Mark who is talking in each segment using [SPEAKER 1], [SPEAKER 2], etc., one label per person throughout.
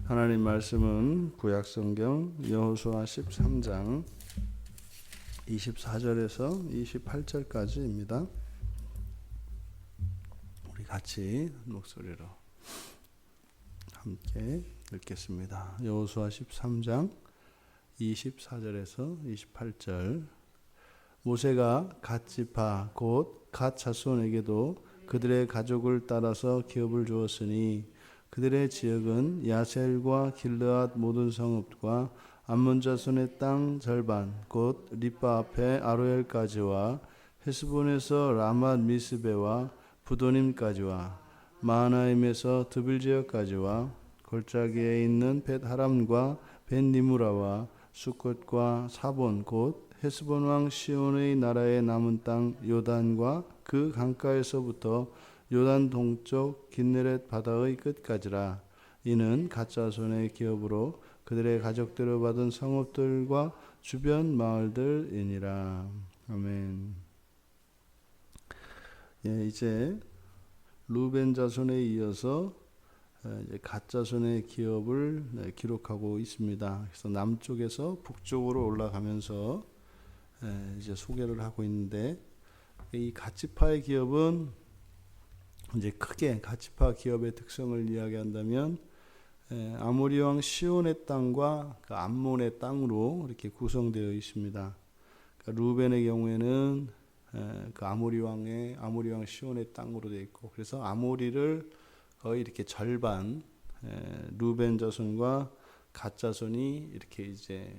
[SPEAKER 1] 하나님 말씀은 구약성경 여호수아 13장 24절에서 28절까지입니다. 우리 같이 목소리로 함께 읽겠습니다. 여호수아 13장 24절에서 28절. 모세가 갓 지파 곧 갓 자손에게도 그들의 가족을 따라서 기업을 주었으니 그들의 지역은 야셀과 길르앗 모든 성읍과 암몬 자손의 땅 절반 곧 립바 앞에 아로엘까지와 헤스본에서 라맛 미스베와 부도님까지와 마하나임에서 드빌 지역까지와 골짜기에 있는 벳하람과 벳니무라와 수컷과 사본 곧 헤스본 왕 시온의 나라의 남은 땅 요단과 그 강가에서부터 요단 동쪽 긴네렛 바다의 끝까지라. 이는 갓 자손의 기업으로 그들의 가족들을 받은 성읍들과 주변 마을들이니라. 아멘. 이제 루벤 자손에 이어서 갓 자손의 기업을 기록하고 있습니다. 그래서 남쪽에서 북쪽으로 올라가면서 이제 소개를 하고 있는데, 이 갓 지파의 기업은 이제 크게 갓 지파 기업의 특성을 이야기한다면 아모리 왕 시온의 땅과 그 암몬의 땅으로 이렇게 구성되어 있습니다. 그러니까 루벤의 경우에는 그 아모리 왕 시온의 땅으로 되어 있고, 그래서 아모리를 거의 이렇게 절반 루벤 자손과 갓 자손이 이렇게 이제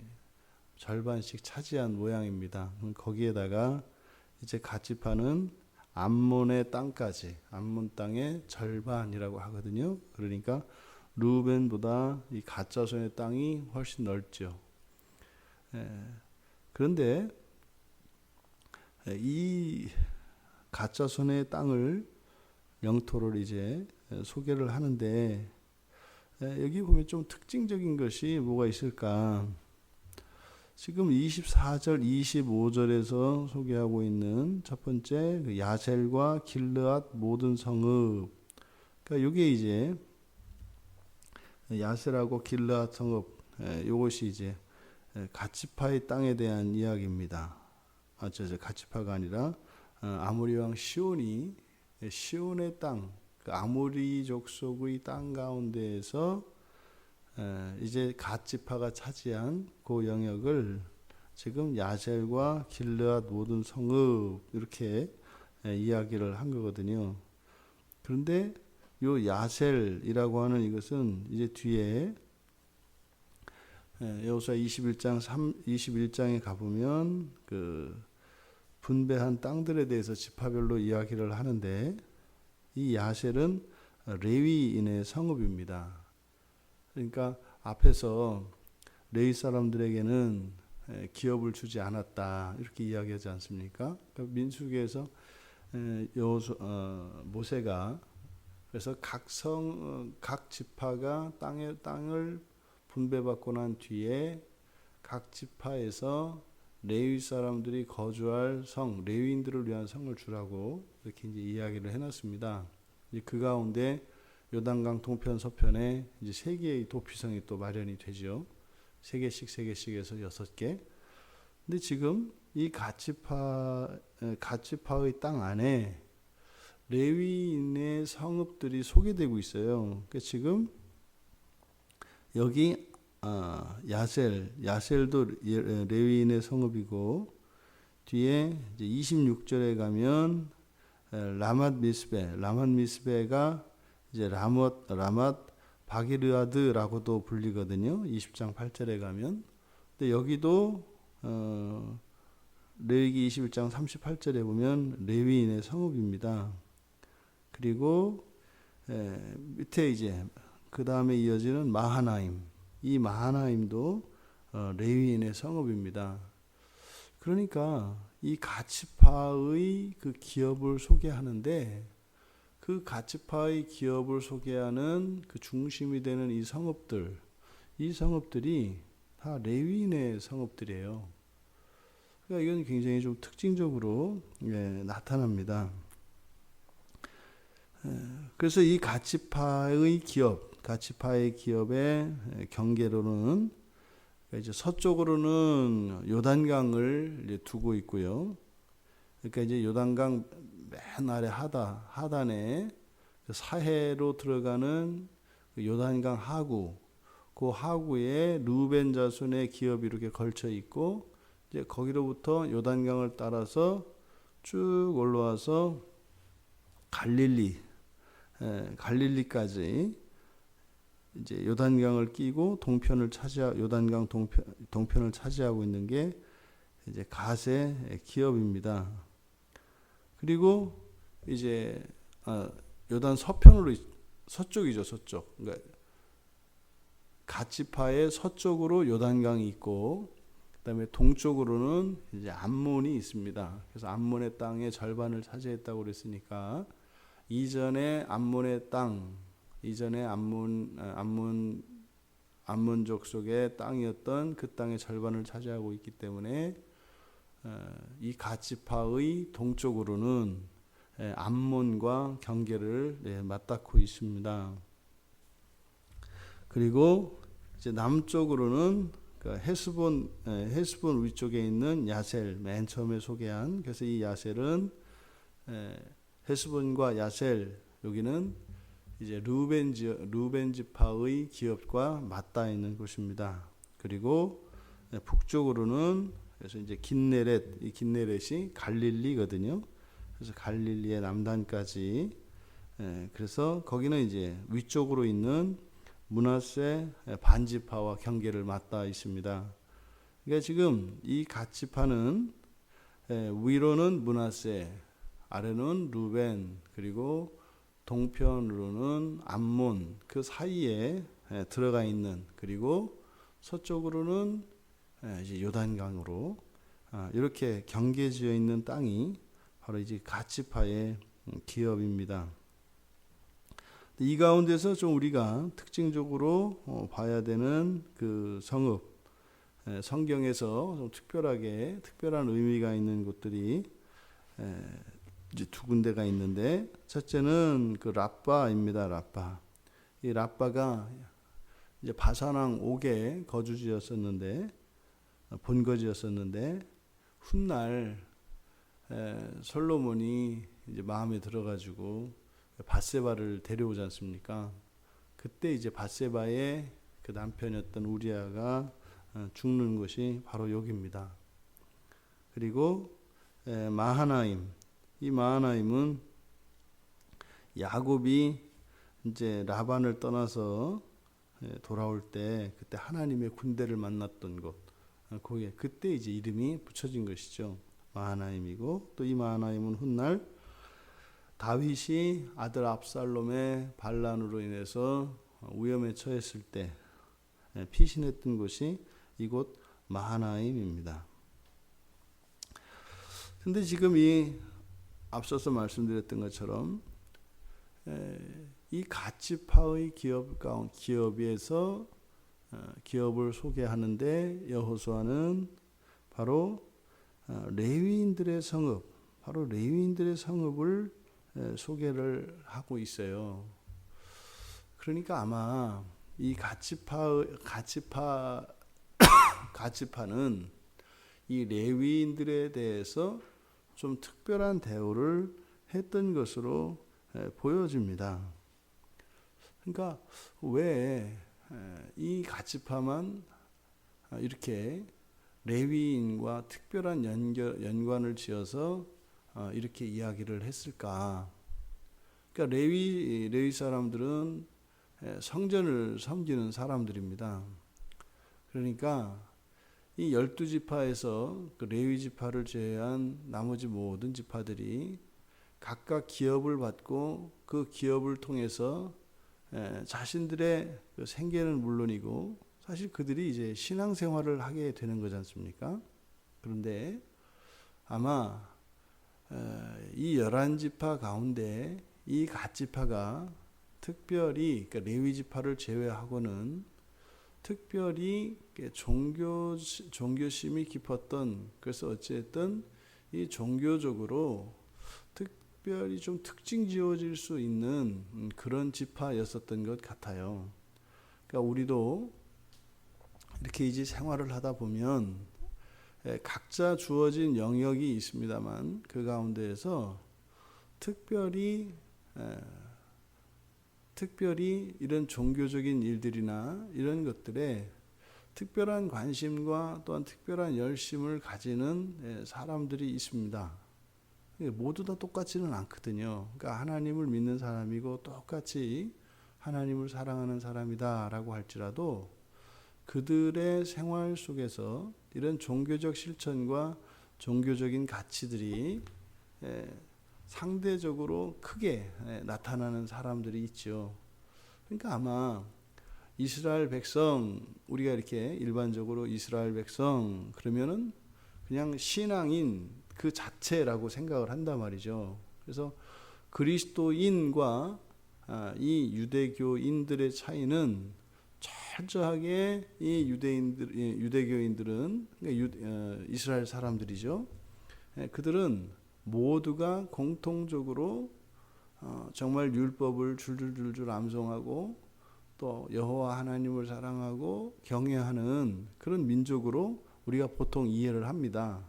[SPEAKER 1] 절반씩 차지한 모양입니다. 거기에다가 이제 갓 지파는 암몬의 땅까지, 암몬 땅의 절반이라고 하거든요. 그러니까 루벤보다 이 갓 자손의 땅이 훨씬 넓죠. 그런데 이 갓 자손의 땅을, 영토를 이제 소개를 하는데, 여기 보면 좀 특징적인 것이 뭐가 있을까? 지금 24절, 25절에서 소개하고 있는 첫 번째 야셀과 길르앗 모든 성읍. 그러니까 이게 이제 야셀하고 길르앗 성읍, 이것이 이제 갓 지파의 땅에 대한 이야기입니다. 갓 지파가 아니라 아모리 왕 시온이 시온의 땅, 그 아모리 족속의 땅 가운데에서 이제 갓 지파가 차지한 그 영역을 지금 야셀과 길르앗 모든 성읍 이렇게 이야기를 한 거거든요. 그런데 요 야셀이라고 하는 이것은 이제 뒤에 여호수아 21장에 가보면 그 분배한 땅들에 대해서 지파별로 이야기를 하는데, 이 야셀은 레위인의 성읍입니다. 그러니까 앞에서 레위 사람들에게는 기업을 주지 않았다 이렇게 이야기하지 않습니까? 그러니까 민수기에서 모세가 그래서 각 지파가 땅을 분배받고 난 뒤에 각 지파에서 레위 사람들이 거주할 성, 레위인들을 위한 성을 주라고 이렇게 이제 이야기를 해놨습니다. 이제 그 가운데 요단강 동편 서편에 이제 3개의 도피성이 또 마련이 되죠. 3개씩 해서 6개. 근데 지금 이 갓 지파의 땅 안에 레위인의 성읍들이 소개되고 있어요. 그러니까 지금 여기 야셀도 레위인의 성읍이고, 뒤에 이제 26절에 가면 라맛 미스베가 이제 라맛 바기르아드라고도 불리거든요. 20장 8절에 가면. 근데 여기도 레위기 21장 38절에 보면 레위인의 성읍입니다. 그리고 밑에 이제 그 다음에 이어지는 마하나임, 이 마하나임도 레위인의 성읍입니다. 그러니까 이 갓 지파의 그 기업을 소개하는데, 그 갓 지파의 기업을 소개하는 그 중심이 되는 이 성읍들이 다 레위인의 성읍들이에요. 그러니까 이건 굉장히 좀 특징적으로 나타납니다. 그래서 이 갓 지파의 기업, 가치파의 기업의 경계로는 이제 서쪽으로는 요단강을 이제 두고 있고요. 그러니까 이제 요단강 맨 아래 하단에 사해로 들어가는 요단강 하구, 그 하구에 루벤 자손의 기업이 이렇게 걸쳐 있고, 이제 거기로부터 요단강을 따라서 쭉 올라와서 갈릴리까지 이제 요단강을 끼고 요단강 동편을 차지하고 있는 게 이제 갓의 기업입니다. 그리고 이제 요단 서쪽이죠, 서쪽. 그러니까 갓지파의 서쪽으로 요단강이 있고, 그다음에 동쪽으로는 이제 암몬이 있습니다. 그래서 암몬의 땅의 절반을 차지했다고 그랬으니까 이전에 암몬족 속의 땅이었던 그 땅의 절반을 차지하고 있기 때문에 이 갓지파의 동쪽으로는 암몬과 경계를 맞닿고 있습니다. 그리고 이제 남쪽으로는 헤스본 위쪽에 있는 야셀, 맨 처음에 소개한, 그래서 이 야셀은 헤스본과 야셀, 여기는 이제 루벤 지파의 기업과 맞닿아 있는 곳입니다. 그리고 북쪽으로는 그래서 이제 이 긴네렛이 갈릴리거든요. 그래서 갈릴리의 남단까지, 그래서 거기는 이제 위쪽으로 있는 므낫세 반지파와 경계를 맞닿아 있습니다. 그러니까 지금 이 갓지파는 위로는 므낫세, 아래는 루벤, 그리고 동편으로는 암몬, 그 사이에 들어가 있는, 그리고 서쪽으로는 이제 요단강으로 이렇게 경계지어 있는 땅이 바로 이제 갓지파의 기업입니다. 이 가운데서 좀 우리가 특징적으로 봐야 되는 그 성읍, 성경에서 좀 특별한 의미가 있는 곳들이 이제 두 군데가 있는데, 첫째는 그 라빠입니다. 라빠. 이 라빠가 이제 바산왕 옥의 거주지였었는데, 본거지였었는데, 훗날 솔로몬이 이제 마음에 들어가지고 밧세바를 데려오지 않습니까? 그때 이제 밧세바의 그 남편이었던 우리아가 죽는 곳이 바로 여기입니다. 그리고 마하나임, 이 마하나임은 야곱이 이제 라반을 떠나서 돌아올 때 그때 하나님의 군대를 만났던 곳, 거기에 그때 이제 이름이 붙여진 것이죠. 마하나임이고, 또 이 마하나임은 훗날 다윗이 아들 압살롬의 반란으로 인해서 위험에 처했을 때 피신했던 곳이 이곳 마하나임입니다. 근데 지금 이 앞서서 말씀드렸던 것처럼 이 갓지파의 기업에서 기업을 소개하는데 여호수아는 바로 레위인들의 성읍을 소개를 하고 있어요. 그러니까 아마 이 갓지파는 이 레위인들에 대해서 좀 특별한 대우를 했던 것으로 보여집니다. 그러니까 왜 이 갓지파만 이렇게 레위인과 특별한 연관을 지어서 이렇게 이야기를 했을까? 그러니까 레위 사람들은 성전을 섬기는 사람들입니다. 그러니까 이 12지파에서 그 레위 지파를 제외한 나머지 모든 지파들이 각각 기업을 받고 그 기업을 통해서 자신들의 그 생계는 물론이고 사실 그들이 이제 신앙생활을 하게 되는 거지 않습니까? 그런데 아마 이 11지파 가운데 이 갓지파가 특별히 그러니까 레위지파를 제외하고는 특별히 종교심이 깊었던, 그래서 어찌됐든 이 종교적으로 특별히 좀 특징 지어질 수 있는 그런 지파였었던 것 같아요. 그러니까 우리도 이렇게 이제 생활을 하다 보면 각자 주어진 영역이 있습니다만 그 가운데에서 특별히 이런 종교적인 일들이나 이런 것들에 특별한 관심과 또한 특별한 열심을 가지는 사람들이 있습니다. 모두 다 똑같지는 않거든요. 그러니까 하나님을 믿는 사람이고 똑같이 하나님을 사랑하는 사람이다라고 할지라도 그들의 생활 속에서 이런 종교적 실천과 종교적인 가치들이 상대적으로 크게 나타나는 사람들이 있죠. 그러니까 아마 이스라엘 백성, 우리가 이렇게 일반적으로 이스라엘 백성 그러면은 그냥 신앙인 그 자체라고 생각을 한단 말이죠. 그래서 그리스도인과 이 유대교인들의 차이는 철저하게 이 유대교인들은 그러니까 이스라엘 사람들이죠. 그들은 모두가 공통적으로 정말 율법을 줄줄줄줄 암송하고 또 여호와 하나님을 사랑하고 경외하는 그런 민족으로 우리가 보통 이해를 합니다.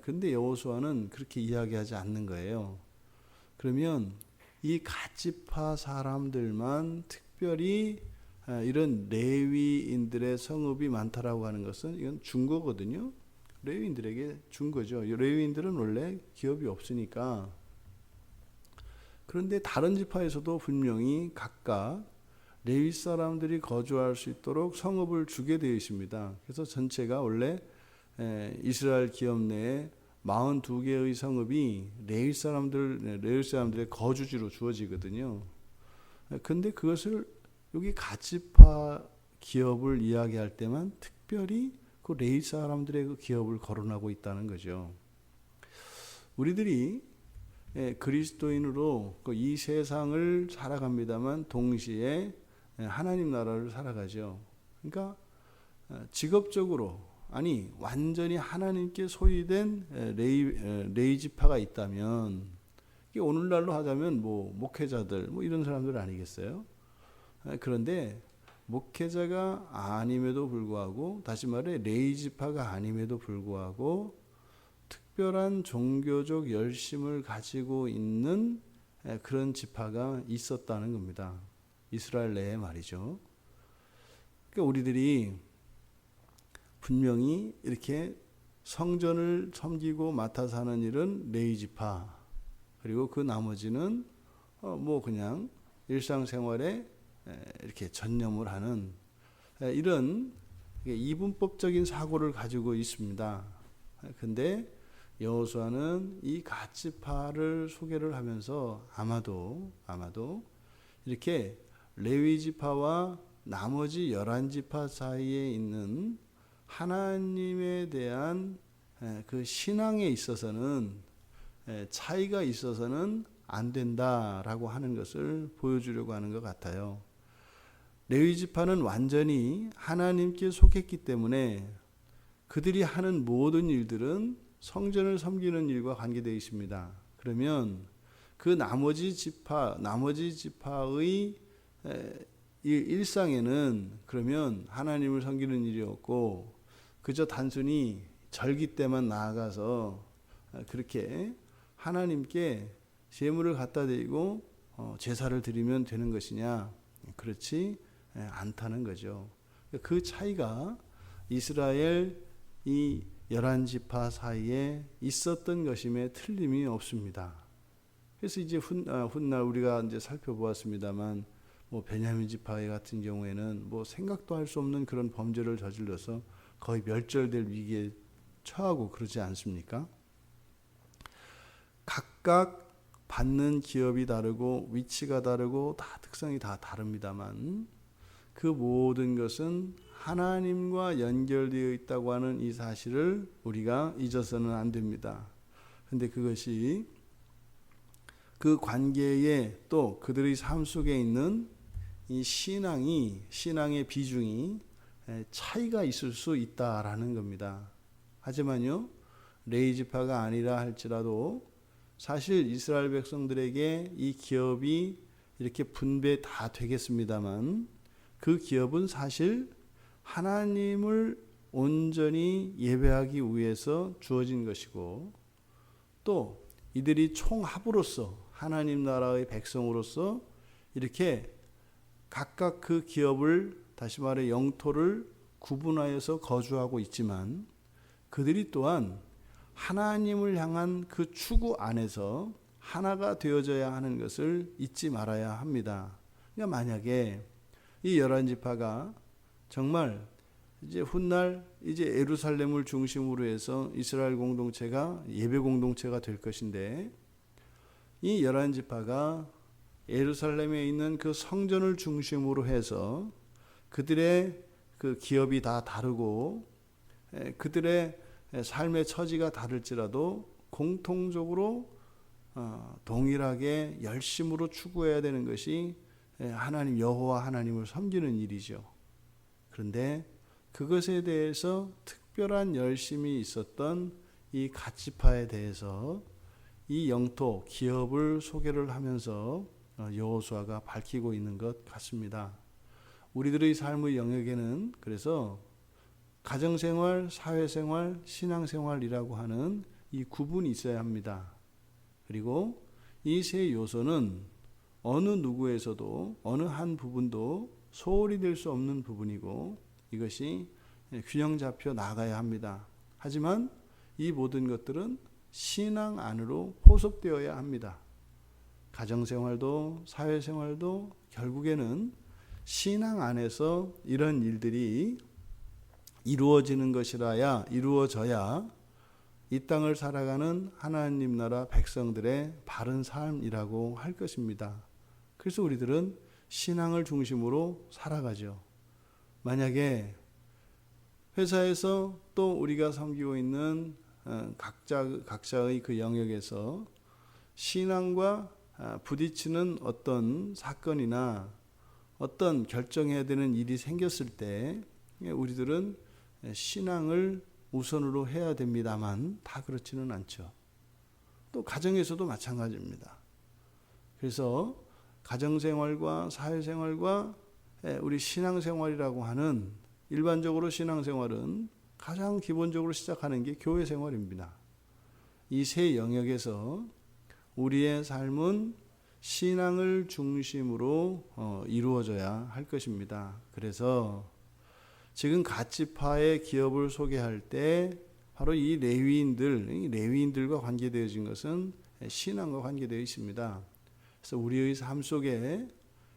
[SPEAKER 1] 근데 여호수아는 그렇게 이야기하지 않는 거예요. 그러면 이 갓지파 사람들만 특별히 이런 레위인들의 성읍이 많다라고 하는 것은 이건 준 거거든요. 레위인들에게 준 거죠. 레위인들은 원래 기업이 없으니까. 그런데 다른 지파에서도 분명히 각각 레위 사람들이 거주할 수 있도록 성읍을 주게 되어 있습니다. 그래서 전체가 원래 이스라엘 기업 내에 42개의 성읍이 레위 사람들의 거주지로 주어지거든요. 근데 그것을 여기 갓지파 기업을 이야기할 때만 특별히 그 레위 사람들의 그 기업을 거론하고 있다는 거죠. 우리들이 그리스도인으로 이 세상을 살아갑니다만 동시에 하나님 나라를 살아가죠. 그러니까 직업적으로 아니 완전히 하나님께 소유된 레위 지파가 있다면 이게 오늘날로 하자면 뭐 목회자들 뭐 이런 사람들 아니겠어요? 그런데 목회자가 아님에도 불구하고 다시 말해 레위 지파가 아님에도 불구하고 특별한 종교적 열심을 가지고 있는 그런 지파가 있었다는 겁니다. 이스라엘 내에 말이죠. 그러니까 우리들이 분명히 이렇게 성전을 섬기고 맡아서 하는 일은 레위 지파, 그리고 그 나머지는 뭐 그냥 일상생활에 이렇게 전념을 하는 이런 이분법적인 사고를 가지고 있습니다. 근데 여호수아는 이 갓지파를 소개를 하면서 아마도 이렇게 레위 지파와 나머지 11지파 사이에 있는 하나님에 대한 그 신앙에 있어서는 차이가 있어서는 안 된다라고 하는 것을 보여주려고 하는 것 같아요. 레위 지파는 완전히 하나님께 속했기 때문에 그들이 하는 모든 일들은 성전을 섬기는 일과 관계되어 있습니다. 그러면 그 나머지 지파의 일상에는 그러면 하나님을 섬기는 일이 없고 그저 단순히 절기 때만 나아가서 그렇게 하나님께 제물을 갖다 드리고 제사를 드리면 되는 것이냐? 그렇지 않다는 거죠. 그 차이가 이스라엘 이 11지파 사이에 있었던 것임에 틀림이 없습니다. 그래서 이제 훗날 우리가 이제 살펴보았습니다만 뭐 베냐민 지파 같은 경우에는 뭐 생각도 할 수 없는 그런 범죄를 저질러서 거의 멸절될 위기에 처하고 그러지 않습니까? 각각 받는 기업이 다르고 위치가 다르고 다 특성이 다 다릅니다만 그 모든 것은 하나님과 연결되어 있다고 하는 이 사실을 우리가 잊어서는 안 됩니다. 근데 그것이 그 관계에 또 그들의 삶 속에 있는 이 신앙의 비중이 차이가 있을 수 있다라는 겁니다. 하지만요, 레위 지파가 아니라 할지라도 사실 이스라엘 백성들에게 이 기업이 이렇게 분배 다 되겠습니다만 그 기업은 사실 하나님을 온전히 예배하기 위해서 주어진 것이고 또 이들이 총합으로서 하나님 나라의 백성으로서 이렇게 각각 그 기업을 다시 말해 영토를 구분하여서 거주하고 있지만 그들이 또한 하나님을 향한 그 추구 안에서 하나가 되어져야 하는 것을 잊지 말아야 합니다. 그러니까 만약에 이 11지파가 정말 이제 훗날 이제 예루살렘을 중심으로 해서 이스라엘 공동체가 예배 공동체가 될 것인데 이 11지파가 예루살렘에 있는 그 성전을 중심으로 해서 그들의 그 기업이 다 다르고 그들의 삶의 처지가 다를지라도 공통적으로 동일하게 열심으로 추구해야 되는 것이 하나님 여호와 하나님을 섬기는 일이죠. 그런데 그것에 대해서 특별한 열심이 있었던 이 갓지파에 대해서 이 영토 기업을 소개를 하면서 여호수아가 밝히고 있는 것 같습니다. 우리들의 삶의 영역에는 그래서 가정생활, 사회생활, 신앙생활이라고 하는 이 구분이 있어야 합니다. 그리고 이 세 요소는 어느 누구에서도 어느 한 부분도 소홀히 될 수 없는 부분이고 이것이 균형 잡혀 나가야 합니다. 하지만 이 모든 것들은 신앙 안으로 포섭되어야 합니다. 가정생활도 사회생활도 결국에는 신앙 안에서 이런 일들이 이루어지는 것이라야 이루어져야 이 땅을 살아가는 하나님 나라 백성들의 바른 삶이라고 할 것입니다. 그래서 우리들은 신앙을 중심으로 살아가죠. 만약에 회사에서 또 우리가 섬기고 있는 각자의 그 영역에서 신앙과 부딪히는 어떤 사건이나 어떤 결정해야 되는 일이 생겼을 때 우리들은 신앙을 우선으로 해야 됩니다만 다 그렇지는 않죠. 또 가정에서도 마찬가지입니다. 그래서 가정생활과 사회생활과 우리 신앙생활이라고 하는 일반적으로 신앙생활은 가장 기본적으로 시작하는 게 교회생활입니다. 이 세 영역에서 우리의 삶은 신앙을 중심으로 이루어져야 할 것입니다. 그래서 지금 갓지파의 기업을 소개할 때 바로 이 레위인들과 관계되어진 것은 신앙과 관계되어 있습니다. 그래서 우리의 삶 속에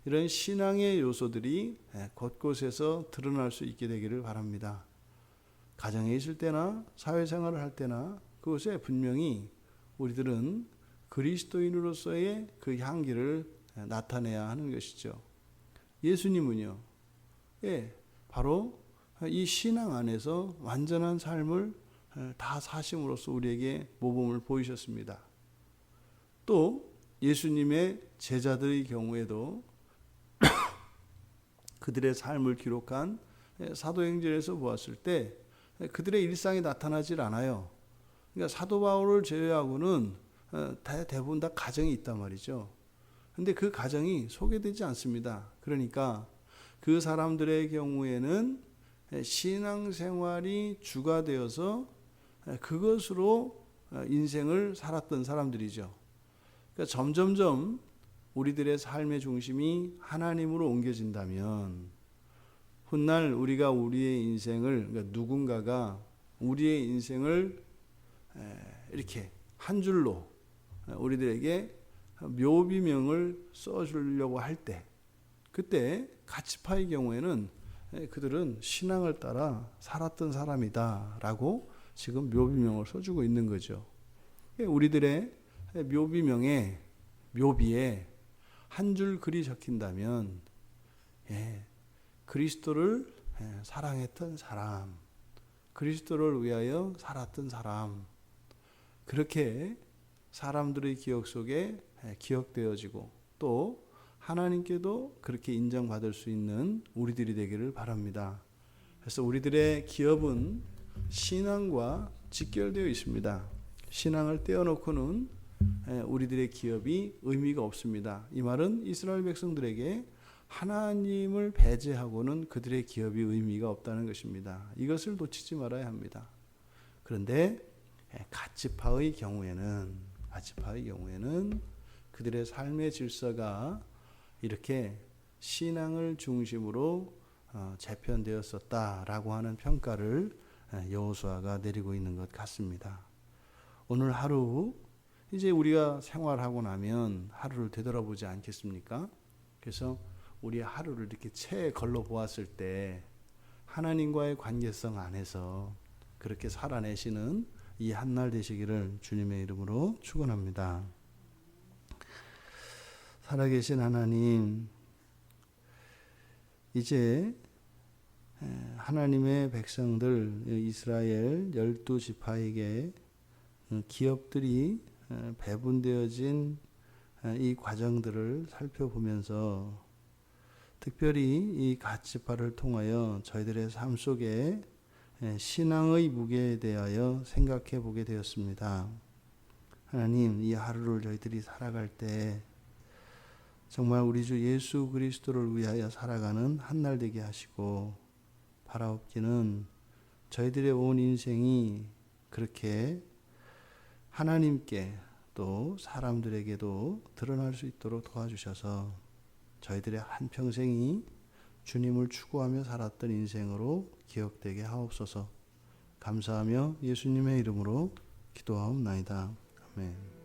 [SPEAKER 1] 이런 신앙의 요소들이 곳곳에서 드러날 수 있게 되기를 바랍니다. 가정에 있을 때나 사회생활을 할 때나 그것에 분명히 우리들은 그리스도인으로서의 그 향기를 나타내야 하는 것이죠. 예수님은요, 바로 이 신앙 안에서 완전한 삶을 다 사심으로써 우리에게 모범을 보이셨습니다. 또 예수님의 제자들의 경우에도 그들의 삶을 기록한 사도행전에서 보았을 때 그들의 일상이 나타나질 않아요. 그러니까 사도 바울을 제외하고는 대부분 다 가정이 있단 말이죠. 근데 그 가정이 소개되지 않습니다. 그러니까 그 사람들의 경우에는 신앙생활이 주가 되어서 그것으로 인생을 살았던 사람들이죠. 그러니까 점점점 우리들의 삶의 중심이 하나님으로 옮겨진다면 훗날 우리가 우리의 인생을 그러니까 누군가가 우리의 인생을 이렇게 한 줄로 우리들에게 묘비명을 써주려고 할 때 그때 갓지파의 경우에는 그들은 신앙을 따라 살았던 사람이다 라고 지금 묘비명을 써주고 있는 거죠. 우리들의 묘비명에 묘비에 한 줄 글이 적힌다면 그리스도를 사랑했던 사람, 그리스도를 위하여 살았던 사람, 그렇게 사람들의 기억 속에 기억되어지고 또 하나님께도 그렇게 인정받을 수 있는 우리들이 되기를 바랍니다. 그래서 우리들의 기업은 신앙과 직결되어 있습니다. 신앙을 떼어놓고는 우리들의 기업이 의미가 없습니다. 이 말은 이스라엘 백성들에게 하나님을 배제하고는 그들의 기업이 의미가 없다는 것입니다. 이것을 놓치지 말아야 합니다. 그런데 갓지파의 경우에는 그들의 삶의 질서가 이렇게 신앙을 중심으로 재편되었었다라고 하는 평가를 여호수아가 내리고 있는 것 같습니다. 오늘 하루 이제 우리가 생활하고 나면 하루를 되돌아보지 않겠습니까? 그래서 우리의 하루를 이렇게 채 걸러 보았을 때 하나님과의 관계성 안에서 그렇게 살아내시는 이 한날 되시기를 주님의 이름으로 축원합니다. 살아계신 하나님, 이제 하나님의 백성들 이스라엘 12지파에게 기업들이 배분되어진 이 과정들을 살펴보면서 특별히 이 갓지파를 통하여 저희들의 삶 속에 신앙의 무게에 대하여 생각해 보게 되었습니다. 하나님, 이 하루를 저희들이 살아갈 때 정말 우리 주 예수 그리스도를 위하여 살아가는 한날 되게 하시고, 바라옵기는 저희들의 온 인생이 그렇게 하나님께 또 사람들에게도 드러날 수 있도록 도와주셔서 저희들의 한평생이 주님을 추구하며 살았던 인생으로 기억되게 하옵소서. 감사하며 예수님의 이름으로 기도하옵나이다. 아멘.